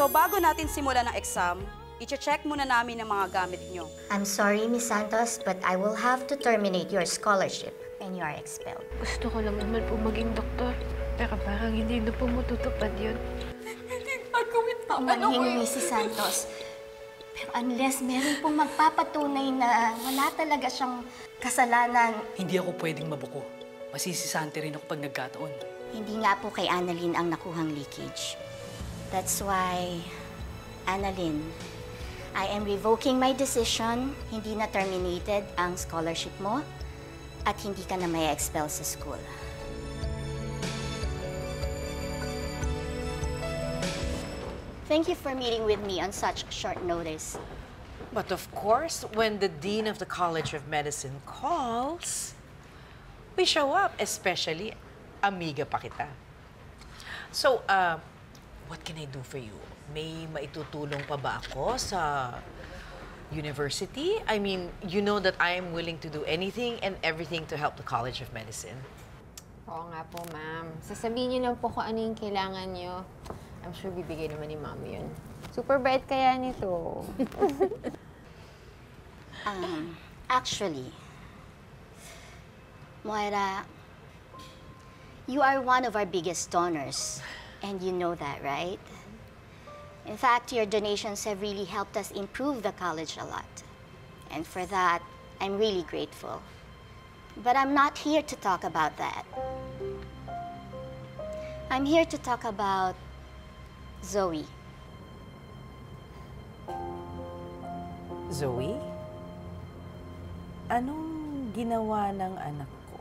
So bago natin simulan ng exam, i-check muna namin ang mga gamit nyo. I'm sorry, Miss Santos, but I will have to terminate your scholarship and you are expelled. Gusto ko lang naman po maging doktor. Pero parang hindi na po matutupad yun. Hindi gagawin Manahing Mrs. Santos. Pero unless meron pong magpapatunay na wala talaga siyang kasalanan. Hindi ako pwedeng mabuko. Masisisante rin ako pag nagkataon. Hindi nga po kay Annalyn ang nakuhang leakage. That's why, Annalyn, I am revoking my decision. Hindi na terminated ang scholarship mo at hindi ka na may expel sa school. Thank you for meeting with me on such short notice. But of course, when the Dean of the College of Medicine calls, we show up, especially amiga pa kita. So, what can I do for you? May maitutulong pa ba ako sa university? I mean, you know that I am willing to do anything and everything to help the College of Medicine. Oo nga po, ma'am. Sasabihin niyo na po kung ano yung kailangan niyo. I'm sure bibigay naman ni ma'am yun. Super bait kaya nito. Actually, Moira, you are one of our biggest donors, and you know that, right? In fact, your donations have really helped us improve the college a lot. And for that, I'm really grateful. But I'm not here to talk about that. I'm here to talk about Zoe. Zoe? Anong ginawa ng anak ko?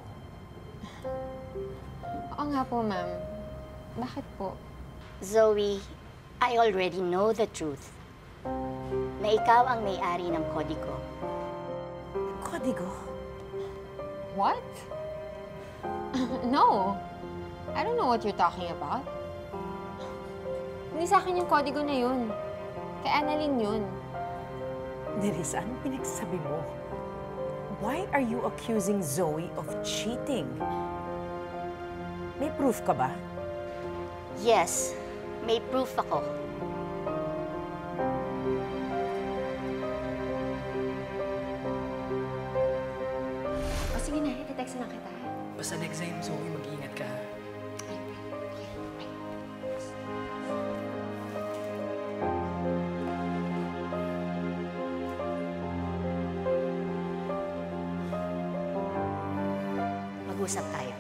Oo nga po, ma'am. Bakit po? Zoe, I already know the truth. Na ikaw ang may-ari ng kodigo. Kodigo? What? No. I don't know what you're talking about. Hindi sa akin yung kodigo na yun. Kay Annalyn yun. Nerissa, anong pinagsasabi mo? Why are you accusing Zoe of cheating? May proof ka ba? Yes, may proof ako. O sige na, iti-text na kita. Basta next time, Zoe, mag-iingat ka. Mag-usap tayo.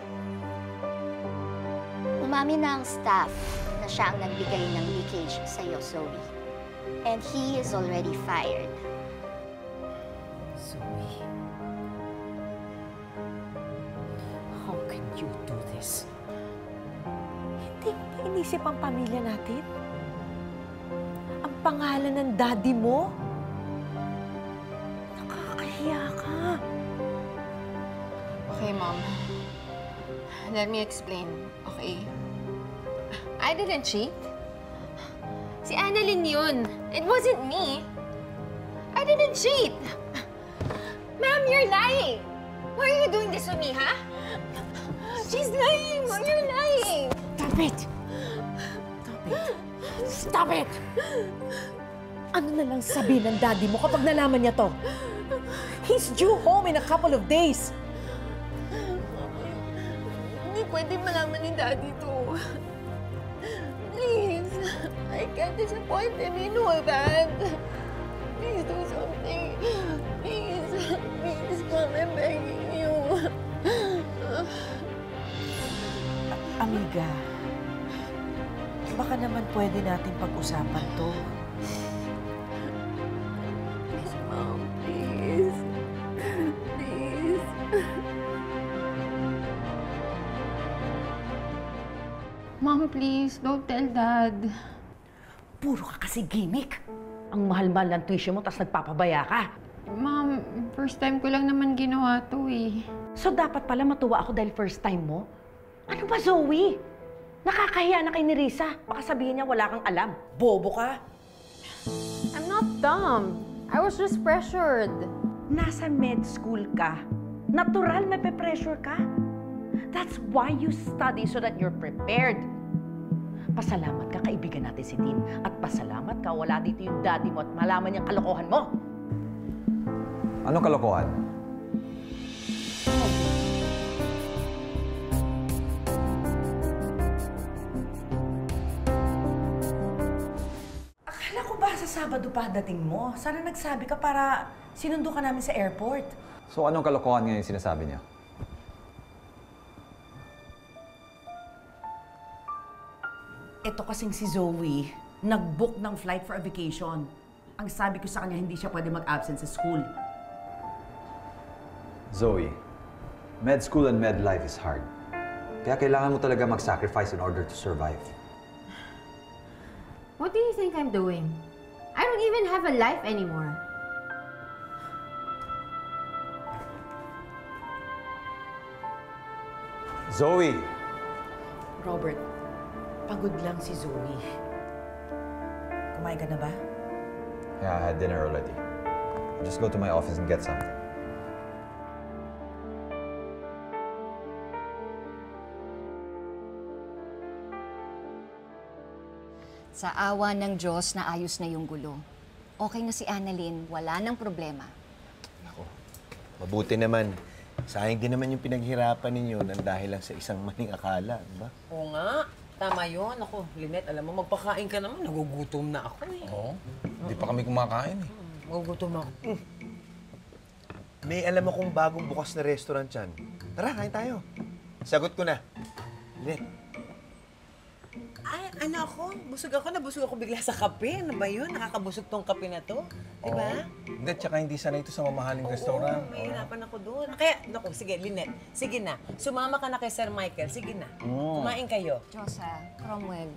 Umamin na ang staff na siya ang nagbigay ng leakage sa'yo, Zoe. And he is already fired. Zoe. How can you do this? Hindi mo ba inisip ang pamilya natin? Ang pangalan ng daddy mo? Nakakahiya ka. Okay, Mom. Let me explain, okay? I didn't cheat. Si Annalyn yun. It wasn't me. I didn't cheat. Ma'am, you're lying. Why are you doing this to me, ha? She's lying. Mom, you're lying. Stop it! Stop it! Stop it! Ano na lang sabihin ng daddy mo kapag nalaman niya to? He's due home in a couple of days. Hindi pwede malaman ni Daddy to. Please. I can't disappoint him. You know that. Please do something. Please. Please, Mom, I'm begging you. Amiga, baka naman pwede natin pag-usapan to. Please, Mom. Please. Please. Mom, please, don't tell Dad. Puro ka kasi gimmick. Ang mahal-mahal ng tuition mo, tapos nagpapabaya ka. Mom, first time ko lang naman ginawa to eh. So dapat pala matuwa ako dahil first time mo? Ano ba, Zoe? Nakakahiya na kay Nerissa. Baka sabihin niya wala kang alam. Bobo ka. I'm not dumb. I was just pressured. Nasa med school ka. Natural may pe-pressure ka. That's why you study so that you're prepared. Pasalamat ka, kaibigan natin si Dean. At pasalamat ka, wala dito yung daddy mo at malaman niyang kalokohan mo. Anong kalokohan? Akala ko ba sa Sabado pa dating mo? Sana nagsabi ka para sinundo ka namin sa airport. So anong kalokohan ngayon yung sinasabi niya? Ito kasing si Zoe, nag-book ng flight for a vacation. Ang sabi ko sa kanya, hindi siya pwede mag-absent sa school. Zoe, med school and med life is hard. Kaya kailangan mo talaga mag-sacrifice in order to survive. What do you think I'm doing? I don't even have a life anymore. Zoe! Robert, pagod lang si Zoe. Kumain ka na ba? Yeah, I had dinner already. I'll just go to my office and get something. Sa awa ng Diyos, naayos na yung gulo. Okay na si Annalyn, wala nang problema. Ako, mabuti naman. Sayang din naman yung pinaghirapan ninyo nang dahil lang sa isang maling akala, di ba? Oo nga. Tama yun. Ako, Lynette, alam mo, magpakain ka naman. Nagugutom na ako eh. Oo. Hindi pa kami kumakain eh. Nagugutom ako. May alam akong bagong bukas na restaurant dyan. Tara, kain tayo. Sagot ko na. Lynette, Ay, ano ako? Nabusog ako bigla sa kape. Ano ba yun? Nakakabusog tong kape na to. Diba? Hindi, tsaka hindi sana ito sa mamahaling restaurant. Oo, mahirapan ako doon. Kaya, naku, sige, Lynette. Sige na. Sumama ka na kay Sir Michael. Sige na. Kumain kayo. Diyosa, Cromwell.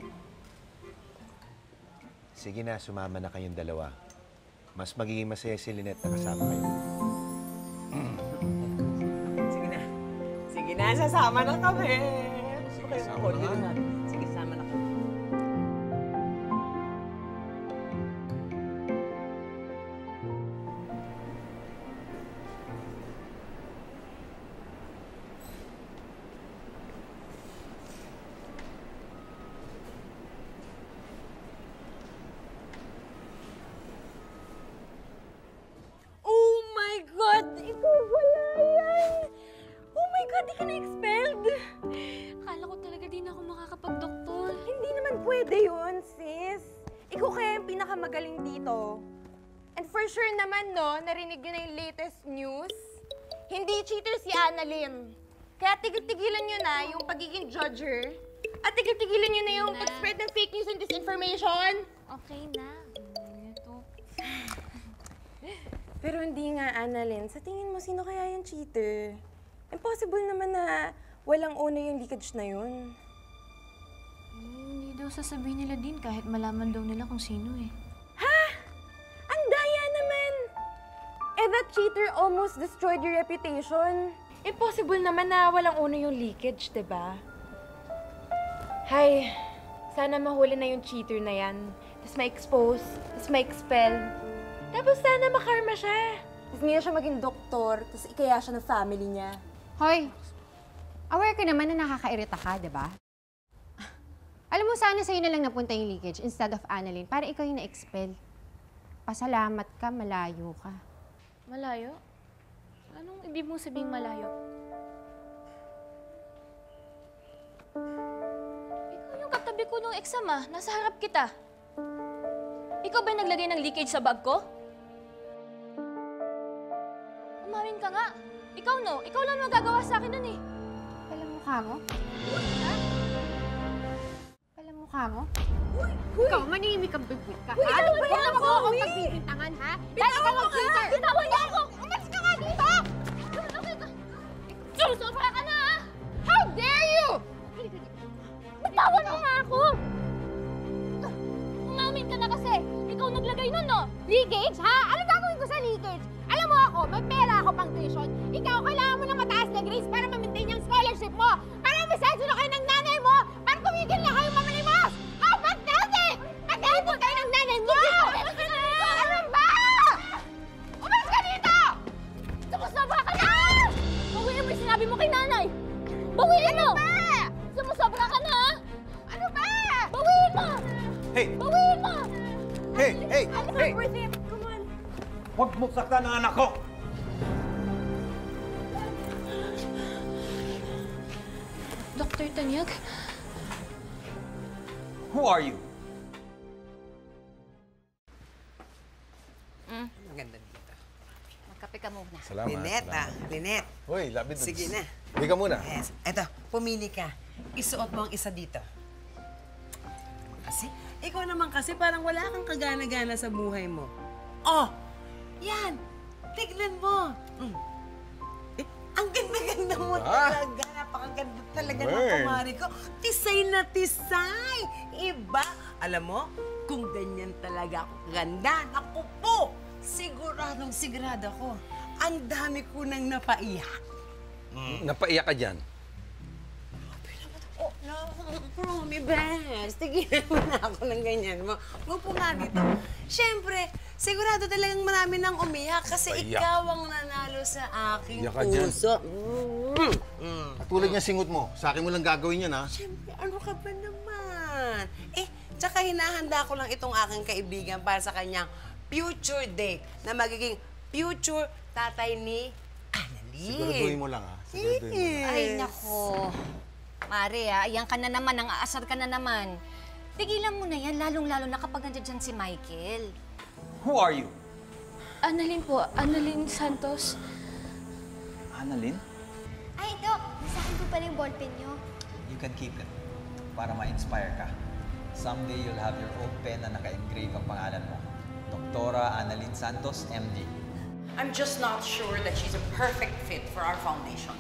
sige na, sumama na kayong dalawa. Mas magiging masaya si Lynette na kasama kayo. Sige na. Sige na, sasama na kami. Sasama na nga. Sige, sama na kami. Oh my God! Ikaw wala yan! Oh my God, di ka na-expelled! Akala ko talaga di na ako makakapag-doktor. Hindi naman pwede yun, sis. Ikaw kaya yung pinakamagaling dito. And for sure naman, no, narinig nyo na yung latest news. Hindi cheater si Annalyn. Kaya tigil-tigilan nyo na yung pagiging judger. At tigil-tigilan nyo na yung pag-spread ng fake news and disinformation. Okay na. Ito. Pero hindi nga, Annalyn. Sa tingin mo, sino kaya yung cheater? Impossible naman na walang owner yung leakage na yun. Hindi daw sasabihin nila din kahit malaman daw nila kung sino eh. Ha? Ang daya naman! Eh, that cheater almost destroyed your reputation. Impossible naman na walang owner yung leakage, diba? Hay, sana mahuli na yung cheater na yan. Tapos ma-expose, tapos ma-expel. Tapos sana makarma siya. Tapos hindi na siya maging doktor, tapos ikaya siya ng family niya. Hoy, aware ka naman na nakakairita ka, di ba? Alam mo, sana sa'yo na lang napunta yung leakage instead of Annalyn para ikaw yung na-expel. Pasalamat ka, malayo ka. Malayo? Anong ibig mong sabihing malayo? Ikaw yung katabi ko nung exam ah. Nasa harap kita. Ikaw ba yung naglagay ng leakage sa bag ko? Umawin ka nga. Ikaw no. Ikaw lang magagawa sa akin nun eh. Palang mukha mo? Ha? Palang mukha mo? Uy! Ikaw, manihimik kang bibig ka, Uy, ha? ano ba yan? Huwag mo akong Uy! pagbibintangan, ha? Bitawan mo nga! Bitawan niya ako! Umalis ka nga dito! Sumusobra ka na ah! How dare you! Bitawan mo nga ako! Umamin ka na kasi. Ikaw naglagay nun no? Leakage, ha? Ano gagawin ko sa leakage? Alam mo ako, may pera ako pang tuition. Ikaw, kailangan mo ng mataas na grades para ma-maintain yung scholarship mo. Para message na kayo ng nanay mo. Para tumigil na kayo mamalimos. How pathetic! Pathetic kayo ng nanay mo! Ano ba? Umalis ka dito! Sumusobra ka na! Bawiin mo yung sinabi mo kay nanay! Bawiin mo! Ano ba? Sumusobra ka na! Ano ba? Bawiin Hey! Bawiin mo! Hey! Hey! I'm Hey! not worth it. Come on. Huwag mo saktan ang anak ko! Dr. Tanyag? Who are you? Maganda dito. Magkape ka muna. Salamat. Lynette, Lynette. Hoy, lapit. Sige na. Hindi ka muna. Yes. Eto, pumili ka. Isuot mo ang isa dito. Kasi, ikaw naman kasi parang wala kang kagana-gana sa buhay mo. Oh! Yan! Tignan mo! Eh, ang ganda-ganda mo talaga. Napakaganda talaga ng kumari ko. Tisay na tisay! Iba! Alam mo, kung ganyan talaga ako ganda, naku po! Siguradong sigurado ko. Ang dami ko nang napaiyak. Napaiyak ka dyan. Oh, no, Promi, best. Tigilan mo na ako ng ganyan mo. Huwag po nga dito. Siyempre, sigurado talagang marami nang umiyak kasi Paiyak. ikaw ang nanalo sa aking Iyak ka dyan. puso. Tulad niya singot mo, sa akin mo lang gagawin yan, ha? Siyempre, ano ka ba naman? Eh, tsaka hinahanda ko lang itong aking kaibigan para sa kanyang future date na magiging future tatay ni Annalyn. Siguraduhin mo lang, ha? Siguraduhin mo lang. Ay, nako. Mare, ayan ka na naman, ang aasar ka na naman. Tigilan mo na yan, lalong-lalo na kapag nandiyan dyan si Michael. Who are you? Annalyn po. Annalyn Santos. Annalyn? Ay, Dok. Nasa akin po pala yung ballpen niyo. You can keep it. Para ma-inspire ka. Someday you'll have your own pen na naka-engrave ang pangalan mo. Doktora Annalyn Santos, MD. I'm just not sure that she's a perfect fit for our foundation.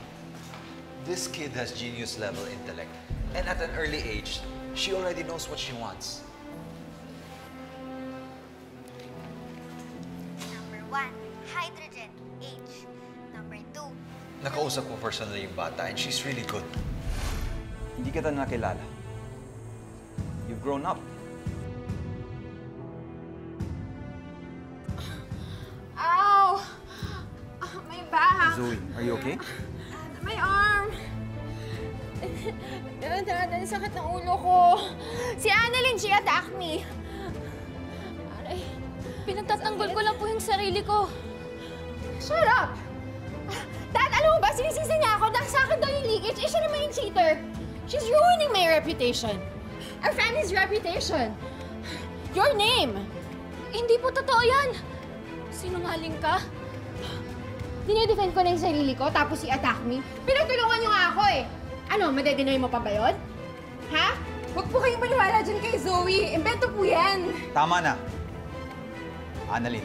This kid has genius-level intellect. And at an early age, she already knows what she wants. Number 1, hydrogen, H. Number 2, Nakausap ko personally yung bata and she's really good. Hindi kita nakilala. You've grown up. Ow! May back. Zoe, are you okay? My arm. Dad, sakit ng ulo ko. Si Annalyn, she attacked me. Aray, pinagtatanggol ko lang po yung sarili ko. Shut up! Dad, alam mo ba, sinisisi niya ako dahil sa akin daw yung leakage. Eh, siya naman yung cheater. She's ruining my reputation. Our family's reputation. Your name. Hindi po totoo yan. Sinungaling ka? Dinidefend ko na yung sarili ko, tapos i-attack me. Pinagtulungan niyo nga ako eh. Ano, madedeny mo pa ba yun? Ha? Huwag po kayong maniwala dyan kay Zoe. Imbento po yan. Tama na. Annalyn,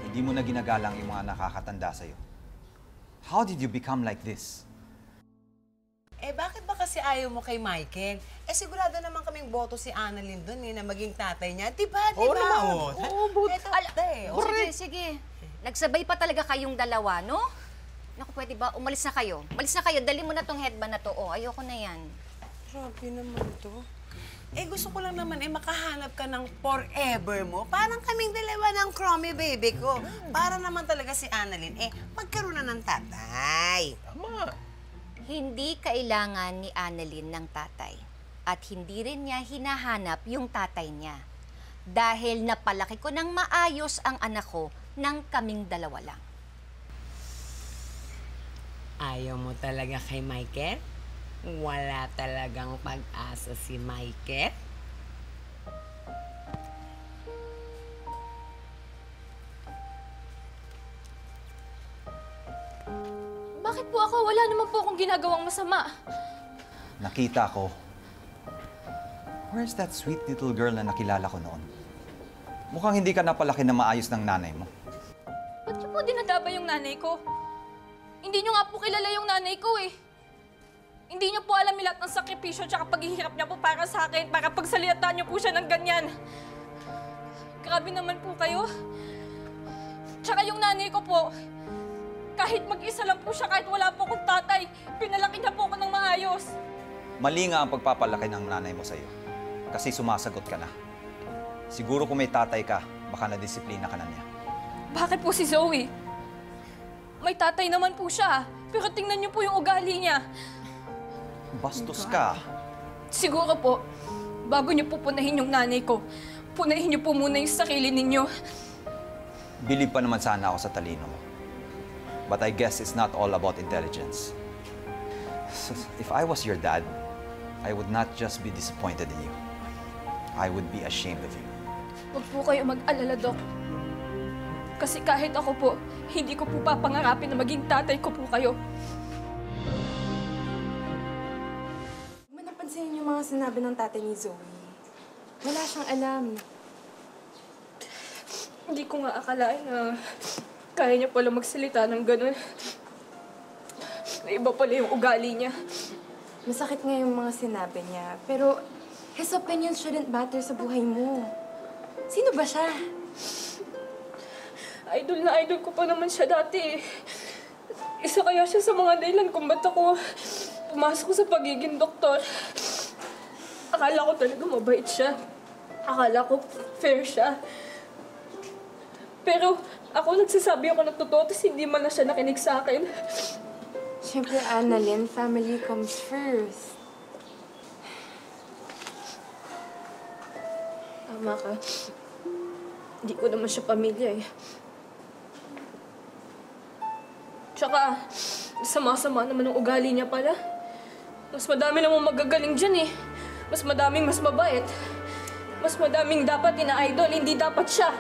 hindi mo na ginagalang yung mga nakakatanda sa'yo. How did you become like this? Eh, bakit ba kasi ayaw mo kay Michael? Eh, sigurado naman kaming boto si Annalyn dun na maging tatay niya. Diba? Oo naman. Oo, buta. Sige, sige. Nagsabay pa talaga kayong dalawa, no? Naku, pwede ba? Umalis na kayo. Umalis na kayo. Dali mo na tong headband na to. Oh, ayoko na yan. Grabe naman to. Eh, gusto ko lang naman makahanap ka ng forever mo. Parang kaming dalawa ng crummy baby ko. Para naman talaga si Annalyn, magkaroon na ng tatay. Tama. Hindi kailangan ni Annalyn ng tatay. At hindi rin niya hinahanap yung tatay niya. Dahil napalaki ko ng maayos ang anak ko nang kaming dalawa lang. Ayaw mo talaga kay Michael? Wala talagang pag-asa si Michael? Bakit po ako? Wala naman po akong ginagawang masama. Nakita ko. Where's that sweet little girl na nakilala ko noon? Mukhang hindi ka napalaki na maayos ng nanay mo. Ba't niyo po dinadaba yung nanay ko? Hindi niyo nga po kilala yung nanay ko eh. Hindi niyo po alam yung lahat ng sakripisyo at paghihirap niya po para sa akin, para pagsalitaan niyo po siya ng ganyan. Grabe naman po kayo. Tsaka yung nanay ko po, kahit mag-isa lang po siya, kahit wala po akong tatay, pinalaki niya po ako ng maayos. Mali nga ang pagpapalaki ng nanay mo sa'yo. Kasi sumasagot ka na. Siguro kung may tatay ka, baka na-disiplina ka na niya. Bakit po si Zoe? May tatay naman po siya, pero tingnan niyo po yung ugali niya. Bastos ka. Siguro po, Bago niyo po punahin yung nanay ko, punahin niyo po muna yung sarili ninyo. Believe pa naman sana ako sa talino mo. But I guess it's not all about intelligence. If I was your dad, I would not just be disappointed in you. I would be ashamed of you. Huwag po kayo mag-alala, Dok. Kasi kahit ako po, hindi ko po papangarapin na maging tatay ko po kayo. Kung napansin niyo yung mga sinabi ng tatay ni Zoe, wala siyang alam. Hindi ko nga akalain na kaya niya pala magsalita ng ganun. Na iba pala yung ugali niya. Masakit nga yung mga sinabi niya, pero his opinion shouldn't matter sa buhay mo. Sino ba siya? Idol na idol ko pa naman siya dati eh. Isa kaya siya sa mga dahilan kung ba't ako pumasok sa pagiging doktor. Akala ko talaga mabait siya. Akala ko fair siya. Pero ako nagsasabi ako ng totoo, tapos hindi man na siya nakinig sa akin. Siyempre, Annalyn, family comes first. Tama ka. Hindi ko naman siya pamilya eh. Tsaka, sama-sama naman ang ugali niya pala. Mas madami namang magagaling dyan eh. Mas madaming mas mabait. Mas madaming dapat ina-idol, hindi dapat siya.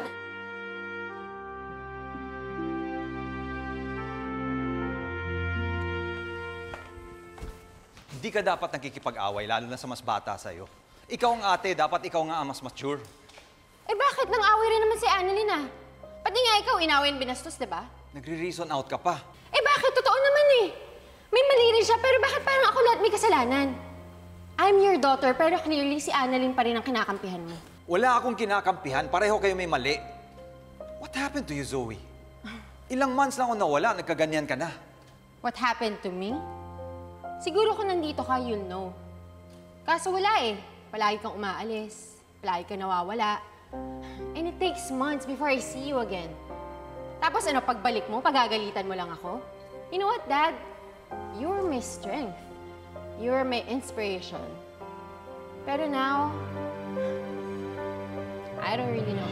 Hindi ka dapat nakikipag-away, lalo na sa mas bata sa'yo. Ikaw ang ate, dapat ikaw nga ang mas mature. Eh bakit nang away rin naman si Annalyn ah? Pati nga ikaw inaway and binastos, diba? Nagre-reason out ka pa. Eh bakit? Totoo naman eh. May mali rin siya, pero bakit parang ako lahat may kasalanan? I'm your daughter, pero clearly si Annalyn pa rin ang kinakampihan mo. Wala akong kinakampihan, pareho kayo may mali. What happened to you, Zoe? Ilang months lang ako nawala, nagkaganyan ka na. What happened to me? Siguro kung nandito ka, you'll know. Kaso wala eh. Palagi kang umaalis. Palagi kang nawawala. And it takes months before I see you again. Tapos ano, pagbalik mo, pagagalitan mo lang ako? You know what, Dad? You're my strength. You're my inspiration. Pero now, I don't really know.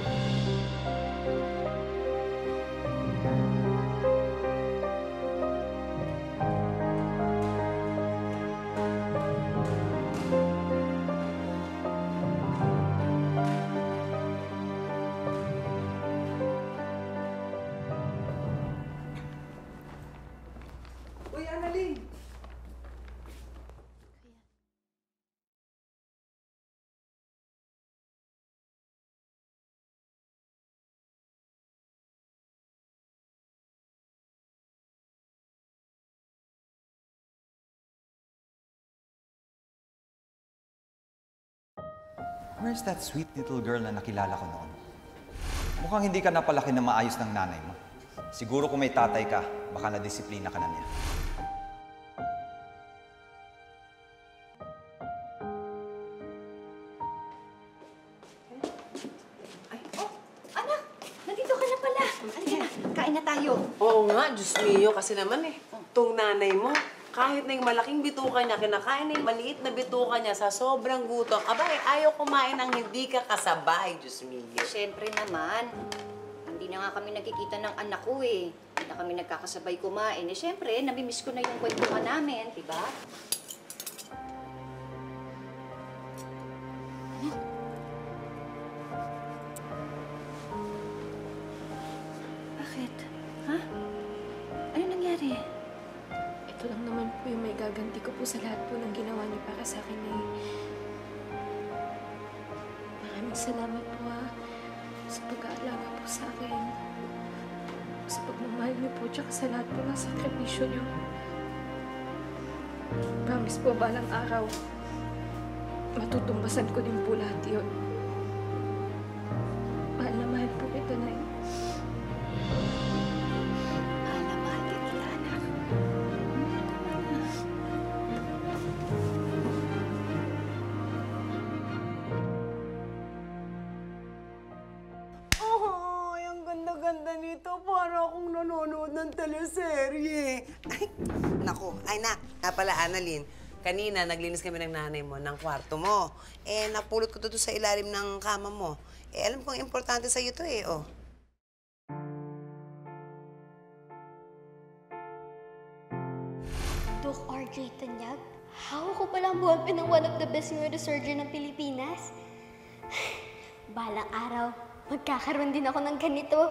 Uy, Annalyn! Where's that sweet little girl na nakilala ko noon? Mukhang hindi ka napalaki na maayos ng nanay mo. Siguro kung may tatay ka, baka nadisiplina ka na niya. Anak, nandito ka na pala. Halika na, kain na tayo. Oo nga, Diyos mio, kasi naman eh, itong nanay mo, kahit na yung malaking bituka niya, kinakain na yung maliit na bituka niya sa sobrang gutom. Abay, ayaw kumain ng hindi ka kasabay, Diyos mio. Siyempre naman. Hindi na nga kami nakikita ng anak ko eh. Hindi na kami nagkakasabay kumain. Eh, siyempre, nabimiss ko na yung kwentuhan namin, di ba? Bakit? Ha? Ano nangyari? Ito lang naman po yung may gaganti ko po sa lahat po ng ginawa niyo para sa akin eh. Maraming salamat po sa pag-aalaga po sa akin. Sa pagmamahal niyo po, tsaka sa lahat po ng sakripisyo niyo. Promise po, balang araw, matutumbasan ko din po lahat yun. Mahal na mahal po kita, Nay. Mahal na mahal din kita, anak. Ay, ang ganda-ganda nito. Para akong nanonood ng teleserye. Ay, naku. Ay, nak. Nga pala, Annalyn. kanina naglinis kami ng nanay mo ng kwarto mo. Eh, napulot ko to sa ilalim ng kama mo. Eh, alam kong importante sa'yo to eh, oh. Doc RJ Tanyag, hawak ko palang ballpen ng one of the best neurosurgeon ng Pilipinas. Balang araw, magkakaroon din ako ng ganito.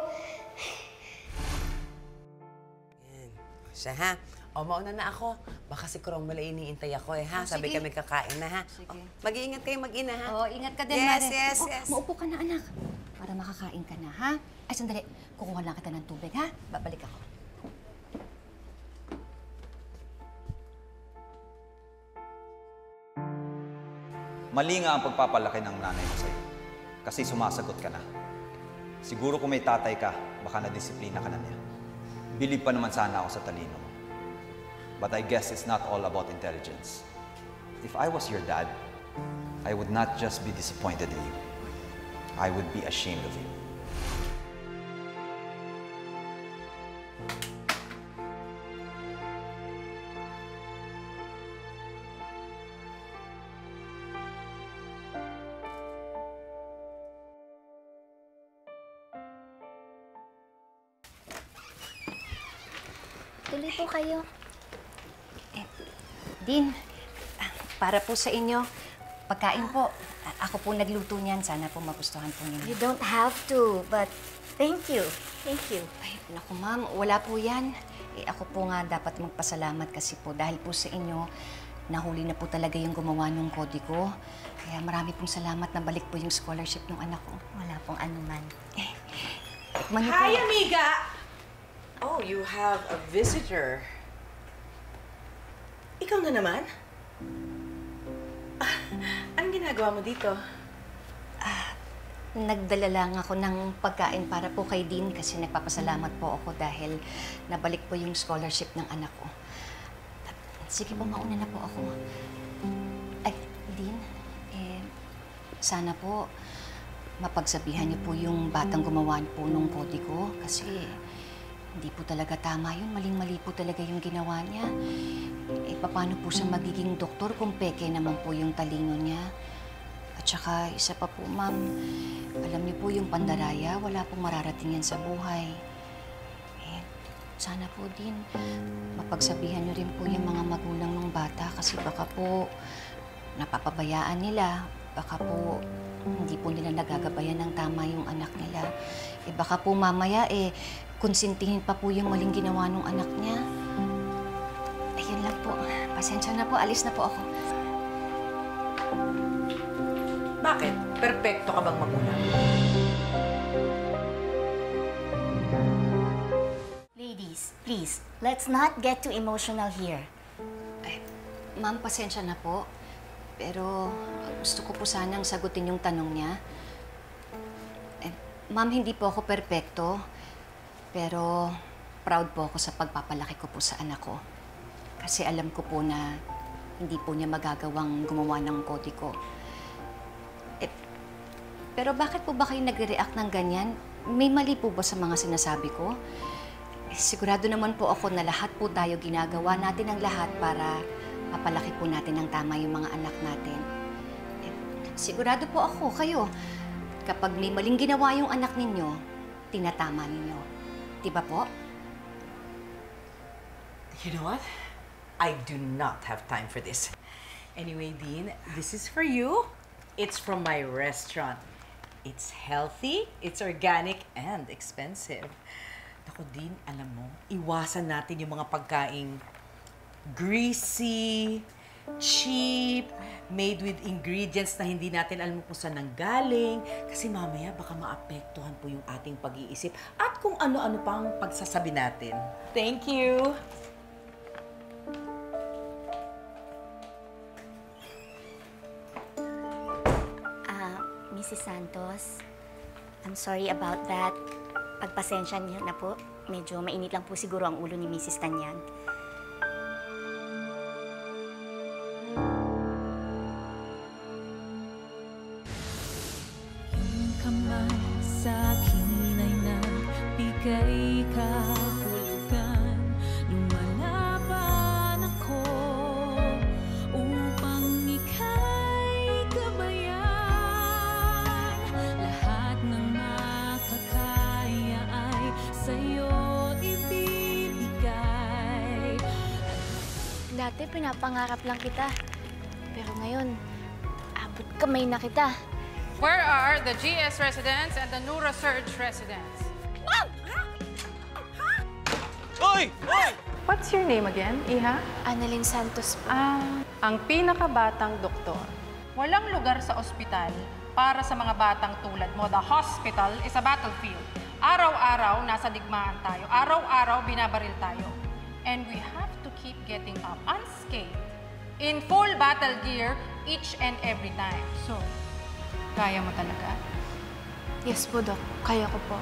Yan. Siya, ha? O, mauna na ako. Baka si Cromwell ay iniintay ako eh, ha? Oh, Sabi sige. kami kakain na, ha? Sige. Mag-iingat kayo mag-ina, ha? Oo, ingat ka din, Yes, Mare. yes, Oh, yes. maupo ka na, anak. Para makakain ka na, ha? Ay, sandali. Kukuha lang kita ng tubig, ha? Babalik ako. Mali nga ang pagpapalaki ng nanay mo sa'yo. Kasi sumasagot ka na. Siguro kung may tatay ka, baka nadisiplina ka na niya. Bilib pa naman sana ako sa talino mo. But I guess it's not all about intelligence. If I was your dad, I would not just be disappointed in you. I would be ashamed of you. Tuloy po kayo. Din, para po sa inyo, pagkain po. Ako po nagluto niyan. Sana po magustuhan po ninyo. You don't have to, but thank you. Thank you. Ay, naku ma'am, wala po yan. Eh, ako po nga dapat magpasalamat kasi po dahil po sa inyo, nahuli na po talaga yung gumawa ng kodigo. Kaya marami pong salamat na balik po yung scholarship ng anak ko. Wala pong anuman. Hi, amiga! Oh, you have a visitor. Ikaw na naman? Anong ginagawa mo dito? Nagdala lang ako ng pagkain para po kay Dean kasi nagpapasalamat po ako dahil nabalik po yung scholarship ng anak ko. Sige po, mauna na po ako. Ay, Dean, sana po mapagsabihan niyo po yung batang gumawa po nung kodigo kasi hindi po talaga tama yun. Maling-mali po talaga yung ginawa niya. Eh, paano po siya magiging doktor kung peke naman po yung talino niya? At saka, isa pa po, ma'am, alam niyo po yung pandaraya, wala pong mararating yan sa buhay. Eh, sana po din, mapagsabihan niyo rin po yung mga magulang ng bata kasi baka po napapabayaan nila. Baka po hindi po nila nagagabayan ng tama yung anak nila. Eh, baka po mamaya, konsintihin pa po yung maling ginawa ng anak niya. Ayun lang po. Pasensya na po. Alis na po ako. Bakit? Perpekto ka bang magulang? Ladies, please, let's not get too emotional here. Ay, ma'am, pasensya na po. Pero gusto ko po sanang sagutin yung tanong niya. Ma'am, hindi po ako perpekto. Pero proud po ako sa pagpapalaki ko po sa anak ko. Kasi alam ko po na hindi po niya magagawang gumawa ng kodigo. Pero bakit po ba kayo nagre-react ng ganyan? May mali po ba sa mga sinasabi ko? Sigurado naman po ako na lahat po tayo ginagawa natin ang lahat para mapalaki po natin ng tama yung mga anak natin. Sigurado po ako, kayo, kapag may maling ginawa yung anak ninyo, tinatama ninyo. Diba po? You know what? I do not have time for this. Anyway, Dean, this is for you. It's from my restaurant. It's healthy, it's organic, and expensive. Naku, Dean, alam mo, iwasan natin yung mga pagkaing greasy, cheap, made with ingredients na hindi natin alam kung saan nanggaling. Kasi mamaya baka maapektuhan po yung ating pag-iisip at kung ano-ano pang pagsasabi natin. Thank you! Mrs. Santos, I'm sorry about that. Pagpasensya niyo na po. Medyo mainit lang po siguro ang ulo ni Mrs. Tanyag. Yung kamay sa akin ay nagbigay kahulugan. Lumalaban ako Dati pinapangarap lang kita. Pero ngayon, abot kamay na kita. Where are the GS residents and the NeuroSurge residents? Mom! Oy! Oy! What's your name again, Iha? Annalyn Santos po. Ang pinakabatang doktor. Walang lugar sa ospital para sa mga batang tulad mo. The hospital is a battlefield. Araw-araw, nasa digmaan tayo. Araw-araw, binabaril tayo. And we have to keep getting up unscathed, in full battle gear, each and every time. So, kaya mo talaga? Yes po, Doc. Kaya ko po.